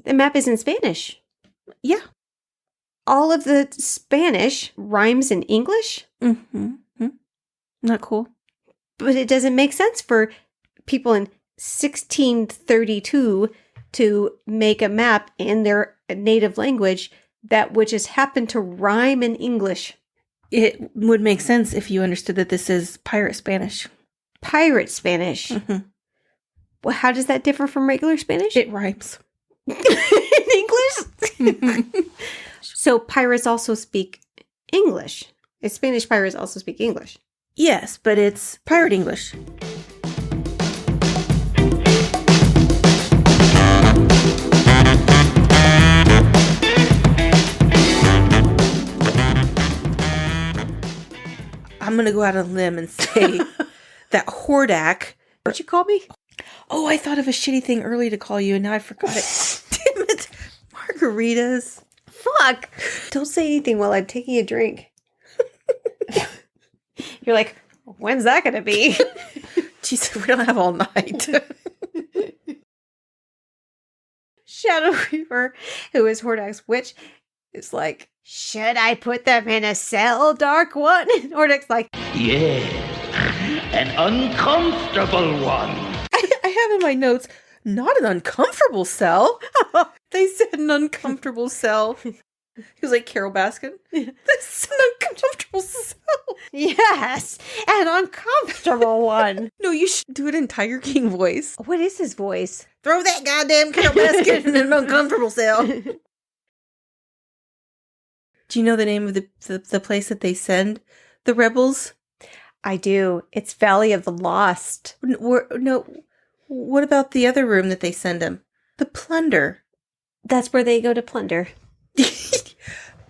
The map is in Spanish. Yeah. All of the Spanish rhymes in English. Mm-hmm. Not cool. But it doesn't make sense for people in 1632 to make a map in their native language that would just happen to rhyme in English. It would make sense if you understood that this is pirate Spanish. Pirate Spanish. Mm-hmm. Well, how does that differ from regular Spanish? It rhymes. In English? So pirates also speak English. Spanish pirates also speak English. Yes, but it's pirate English. I'm going to go out on a limb and say that Hordak... What'd you call me? Oh, I thought of a shitty thing early to call you, and now I forgot it. Damn it. Margaritas. Fuck. Don't say anything while I'm taking a drink. You're like, when's that going to be? Jesus, we don't have all night. Shadow Reaper, who is Hordak's witch, is like, should I put them in a cell, Dark One? And Hordak's like, Yes, an uncomfortable one. I have in my notes, not an uncomfortable cell. They said an uncomfortable cell. He was like, Carol Baskin, this is an uncomfortable cell. yes, an uncomfortable one. No, you should do it in Tiger King voice. What is his voice? Throw that goddamn Carol Baskin in an uncomfortable cell. Do you know the name of the place that they send the rebels? I do. It's Valley of the Lost. No, what about the other room that they send him? The Plunder. That's where they go to plunder.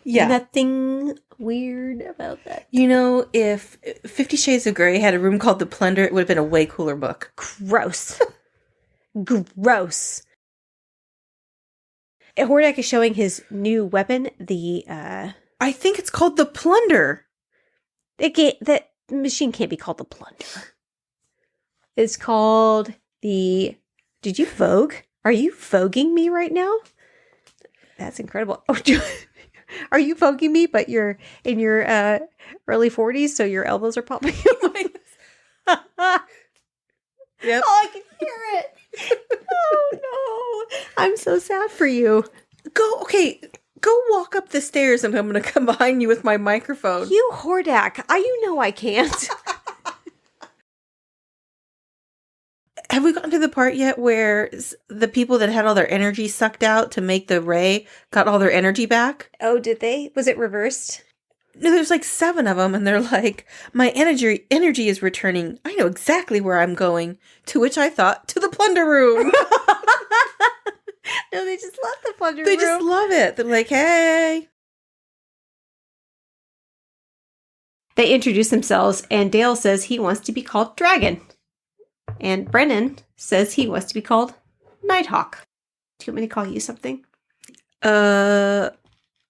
Yeah. Nothing weird about that. You know, if 50 Shades of Grey had a room called The Plunder, it would have been a way cooler book. Gross. Gross. Hordak is showing his new weapon, the, I think it's called The Plunder. that machine can't be called the Plunder. It's called the... Did you vogue? Are you voguing me right now? That's incredible. Oh, are you voguing me, but you're in your early 40s, so your elbows are popping? Yep. Oh, I can hear it. Oh, no. I'm so sad for you. Go walk up the stairs and I'm going to come behind you with my microphone. You Hordak. You know I can't. Have we gotten to the part yet where the people that had all their energy sucked out to make the ray got all their energy back? Oh, did they? Was it reversed? No, there's like 7 of them and they're like, my energy is returning. I know exactly where I'm going. To which I thought, to the plunder room. No, they just love the plunder room. They just love it. They're like, hey. They introduce themselves and Dale says he wants to be called Dragon. And Brennan says he wants to be called Nighthawk. Do you want me to call you something? I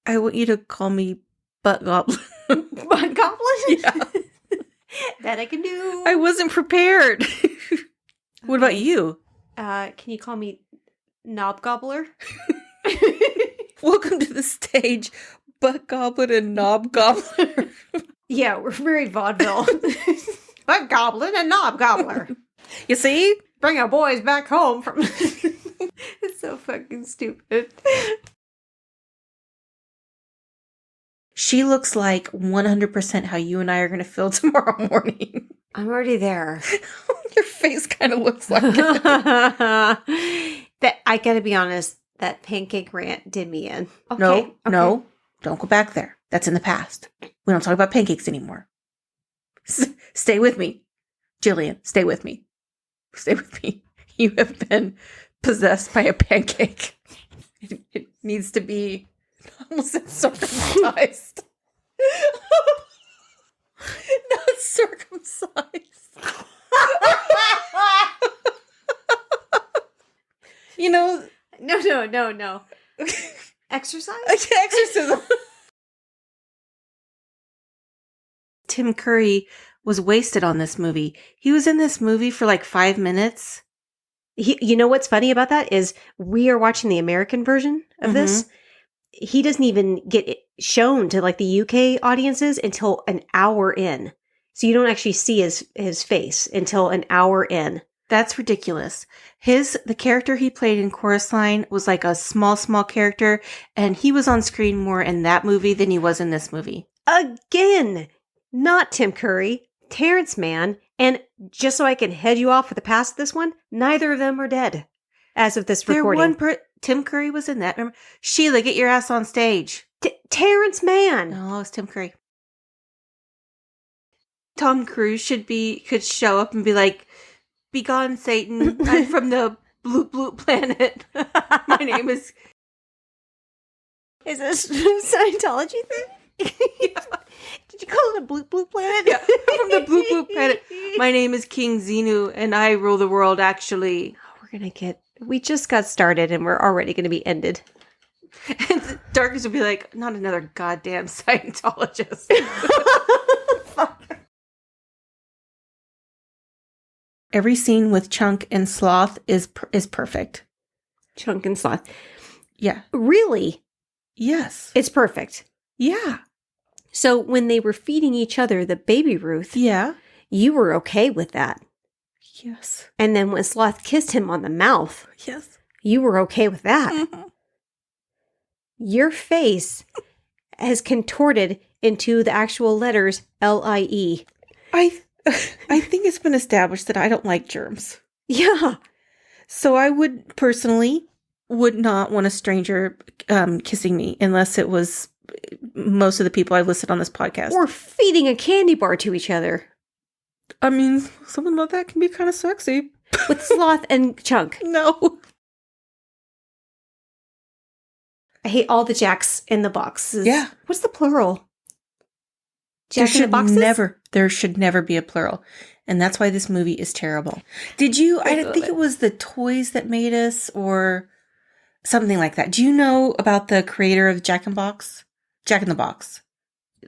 want you to call me Butt Goblin. Butt Goblin? Yeah. That I can do. I wasn't prepared. What about you? Can you call me Knob Gobbler? Welcome to the stage, Butt Goblin and Knob Gobbler. Yeah, we're very vaudeville. Butt Goblin and Knob Gobbler. You see? Bring our boys back home from... It's so fucking stupid. She looks like 100% how you and I are going to feel tomorrow morning. I'm already there. Your face kind of looks like it. That I gotta be honest, that pancake rant did me in. Okay, no, don't go back there. That's in the past. We don't talk about pancakes anymore. Stay with me. Jillian, stay with me. Stay with me. You have been possessed by a pancake. It needs to be almost circumcised. Not circumcised. You know... No. Exercise? Exorcism. Tim Curry was wasted on this movie. He was in this movie for like 5 minutes. You know what's funny about that is we are watching the American version of this. He doesn't even get it shown to like the UK audiences until an hour in. So you don't actually see his face until an hour in. That's ridiculous. The character he played in Chorus Line was like a small character, and he was on screen more in that movie than he was in this movie. Again, not Tim Curry, Terrence Mann, and just so I can head you off with the past of this one, neither of them are dead as of this recording. Tim Curry was in that. Remember? Sheila, get your ass on stage. Terrence Mann. No, it's Tim Curry. Tom Cruise could show up and be like, "Be gone, Satan! I'm from the blue planet. My name is." Is this a Scientology thing? Yeah. Did you call it a blue planet? Yeah, I'm from the blue planet. My name is King Xenu, and I rule the world. Actually, We just got started, and we're already gonna be ended. and the darkness would be like, "Not another goddamn Scientologist." Fuck. Every scene with Chunk and Sloth is perfect. Chunk and Sloth. Yeah. Really? Yes. It's perfect. Yeah. So when they were feeding each other the baby Ruth, Yeah. you were okay with that. Yes. And then when Sloth kissed him on the mouth, Yes. you were okay with that. Mm-hmm. Your face has contorted into the actual letters LIE. I think it's been established that I don't like germs. Yeah. So I would not want a stranger kissing me unless it was most of the people I've listed on this podcast. Or feeding a candy bar to each other. I mean, something about that can be kind of sexy. With Sloth and Chunk. No. I hate all the Jacks in the boxes. Yeah. What's the plural? Jack in the boxes? There should never be a plural. And that's why this movie is terrible. I think it was the toys that made us or something like that. Do you know about the creator of Jack in the Box?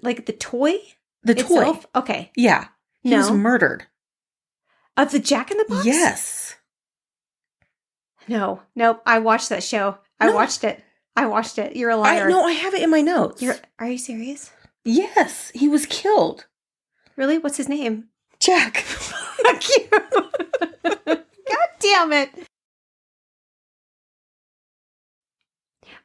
Like the toy? The itself? toy. Okay. Yeah. He was murdered. Of the Jack in the Box? Yes. No. Nope. I watched that show. I watched it. You're a liar. I have it in my notes. Are you serious? Yes. He was killed. Really? What's his name? Jack. Fuck you. God damn it.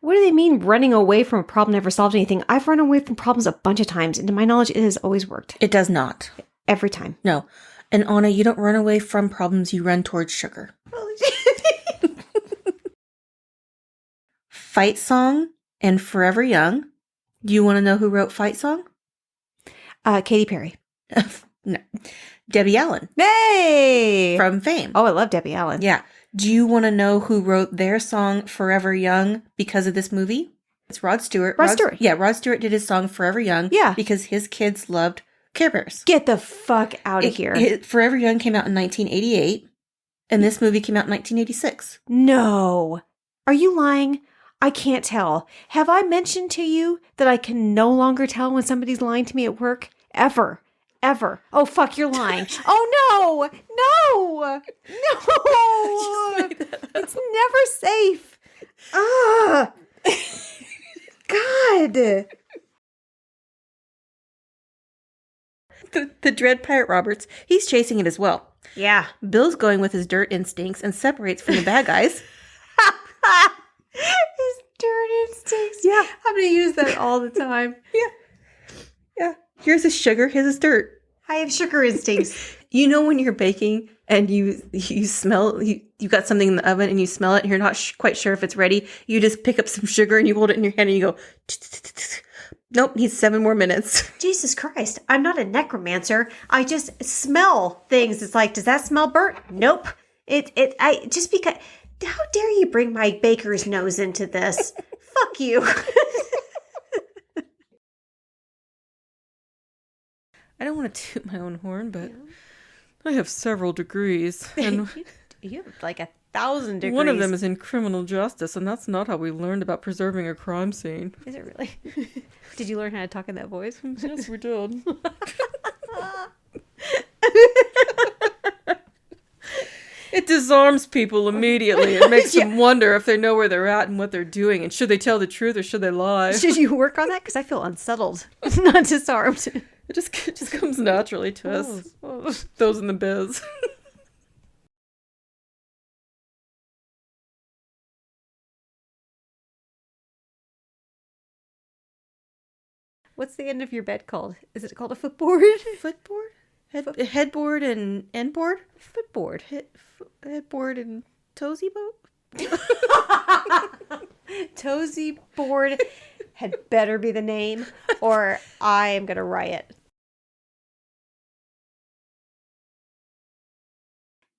What do they mean running away from a problem never solved anything? I've run away from problems a bunch of times, and to my knowledge, it has always worked. It does not. Every time. No. And Anna, you don't run away from problems, you run towards sugar. Holy shit. Fight Song and Forever Young. Do you want to know who wrote Fight Song? Katy Perry. No. Debbie Allen. Hey! From Fame. Oh, I love Debbie Allen. Yeah. Do you want to know who wrote their song Forever Young because of this movie? It's Rod Stewart. Rod Stewart. Yeah, Rod Stewart did his song Forever Young. Yeah. Because his kids loved Care Bears. Get the fuck out of here. Forever Young came out in 1988, and this movie came out in 1986. No. Are you lying? I can't tell. Have I mentioned to you that I can no longer tell when somebody's lying to me at work? Ever. Oh, fuck, you're lying. Oh, no. It's never safe. Ah. God. The Dread Pirate Roberts, he's chasing it as well. Yeah. Bill's going with his dirt instincts and separates from the bad guys. His dirt instincts. Yeah. I'm going to use that all the time. Yeah. Here's his sugar, here's his dirt. I have sugar instincts. You know when you're baking and you smell, you got something in the oven and you smell it and you're not quite sure if it's ready, you just pick up some sugar and you hold it in your hand and you go, nope, needs 7 more minutes. Jesus Christ, I'm not a necromancer. I just smell things. It's like, does that smell burnt? Nope. Because, how dare you bring my baker's nose into this? Fuck you. I don't want to toot my own horn, but I have several degrees. And you have like 1,000 degrees. one of them is in criminal justice, and that's not how we learned about preserving a crime scene. Is it really? Did you learn how to talk in that voice? Yes, we did. It disarms people immediately. It makes them wonder if they know where they're at and what they're doing, and should they tell the truth or should they lie. Should you work on that? Because I feel unsettled, not disarmed. It just comes naturally to us, those in the biz. What's the end of your bed called? Is it called a footboard? Footboard? Headboard and endboard? Footboard. Headboard and toesy boat? Toesy board had better be the name, or I am going to riot.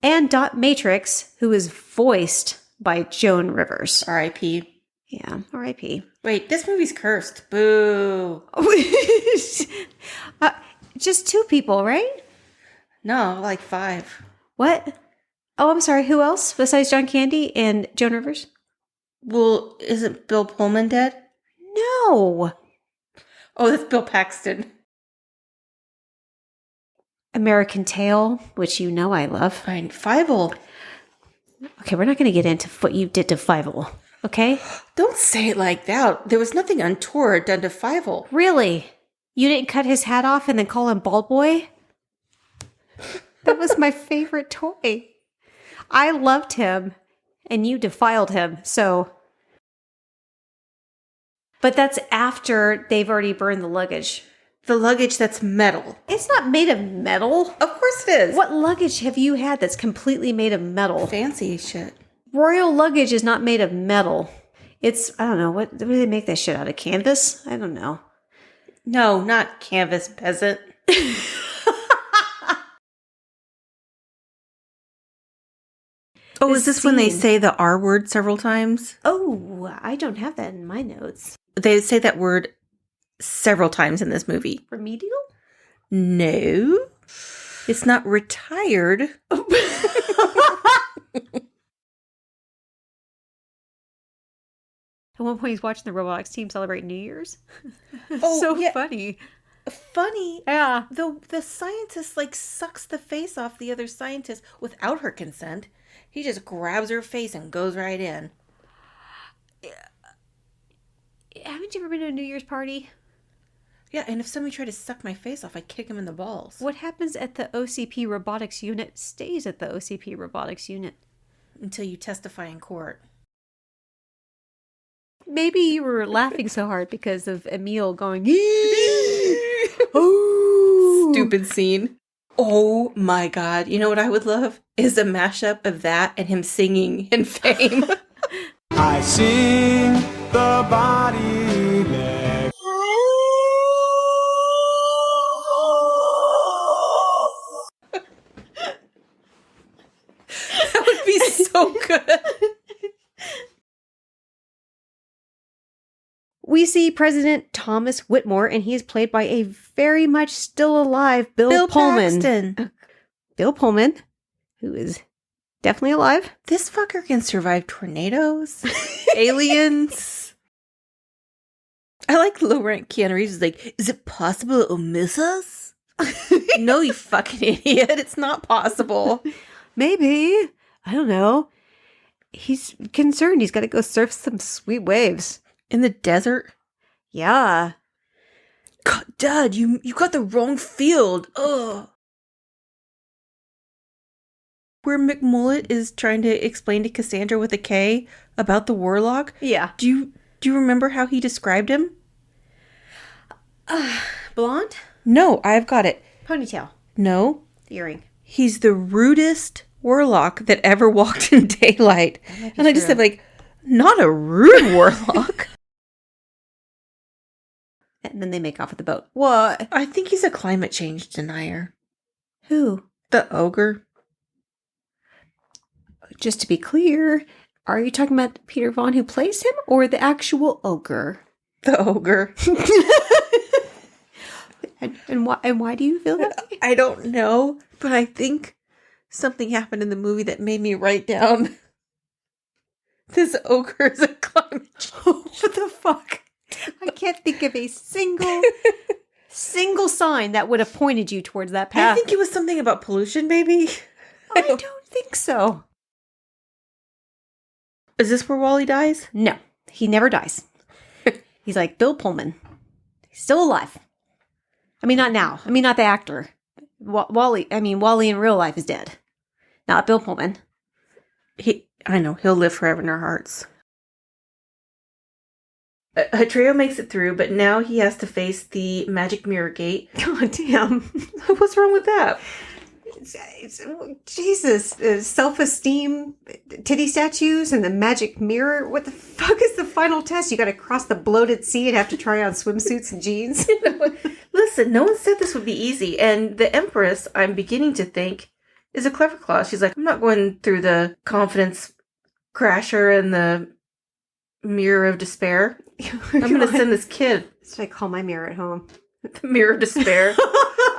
And Dot Matrix, who is voiced by Joan Rivers. R.I.P. Yeah, R.I.P. Wait, this movie's cursed. Boo. Just 2 people, right? No, like 5. What? Oh, I'm sorry. Who else besides John Candy and Joan Rivers? Well, isn't Bill Pullman dead? No. Oh, that's Bill Paxton. American Tail, which you know I love. Fine. Fievel. Okay, we're not going to get into what you did to Fievel, okay? Don't say it like that. There was nothing untoward done to Fievel. Really? You didn't cut his hat off and then call him Bald Boy? That was my favorite toy. I loved him, and you defiled him, so... But that's after they've already burned the luggage. The luggage that's metal. It's not made of metal. Of course it is. What luggage have you had that's completely made of metal? Fancy shit. Royal luggage is not made of metal. It's, I don't know, what do they make that shit out of? Canvas? I don't know. No, not canvas, peasant. Oh, is this when they say the R word several times? Oh, I don't have that in my notes. They say that word several times in this movie. Remedial? No. It's not retired. At one point, he's watching the robotics team celebrate New Year's. Oh, so yeah. funny. Funny. Yeah. The scientist sucks the face off the other scientist without her consent. He just grabs her face and goes right in. Haven't you ever been to a New Year's party? Yeah, and if somebody tried to suck my face off, I'd kick him in the balls. What happens at the OCP robotics unit stays at the OCP robotics unit. Until you testify in court. Maybe you were laughing so hard because of Emil going, oh, stupid scene. Oh my god. You know what I would love? Is a mashup of that and him singing in Fame. I sing the body neck. That would be so good. We see President Thomas Whitmore, and he is played by a very much still alive Bill Pullman. Paxton. Bill Pullman, who is definitely alive. This fucker can survive tornadoes, aliens. I like low rank Keanu Reeves is like, is it possible it'll miss us? No, you fucking idiot. It's not possible. Maybe. I don't know. He's concerned. He's got to go surf some sweet waves. In the desert? Yeah. God, Dad, you got the wrong field. Ugh. Where McMullet is trying to explain to Cassandra with a K about the warlock. Yeah. Do you remember how he described him? Blonde? No, I've got it. Ponytail. No. Earring. He's the rudest warlock that ever walked in daylight. And I just said, like, not a rude warlock. And then they make off with the boat. What? I think he's a climate change denier. Who? The ogre. Just to be clear, are you talking about Peter Vaughn who plays him or the actual ogre? The ogre. and why do you feel that way? I don't know, but I think something happened in the movie that made me write down this ogre is a climate change. What the fuck? I can't think of a single sign that would have pointed you towards that path. I think it was something about pollution, maybe. I don't think so. Is this where Wally dies? No, he never dies. He's like Bill Pullman. He's still alive. I mean, not now. I mean, not the actor. Wally in real life is dead. Not Bill Pullman. I know, he'll live forever in our hearts. Hatreo makes it through, but now he has to face the magic mirror gate. God damn. What's wrong with that? Jesus. Self-esteem, titty statues, and the magic mirror. What the fuck is the final test? You got to cross the bloated sea and have to try on swimsuits and jeans? Listen, no one said this would be easy. And the Empress, I'm beginning to think, is a clever claw. She's like, I'm not going through the confidence crasher and the mirror of despair. I'm going to send this kid. That's what I call my mirror at home. The mirror of despair.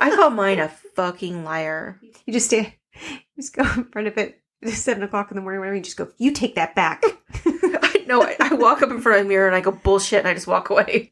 I call mine a fucking liar. You just go in front of it at 7 o'clock in the morning, whatever, you just go, you take that back. I walk up in front of the mirror and I go, bullshit, and I just walk away.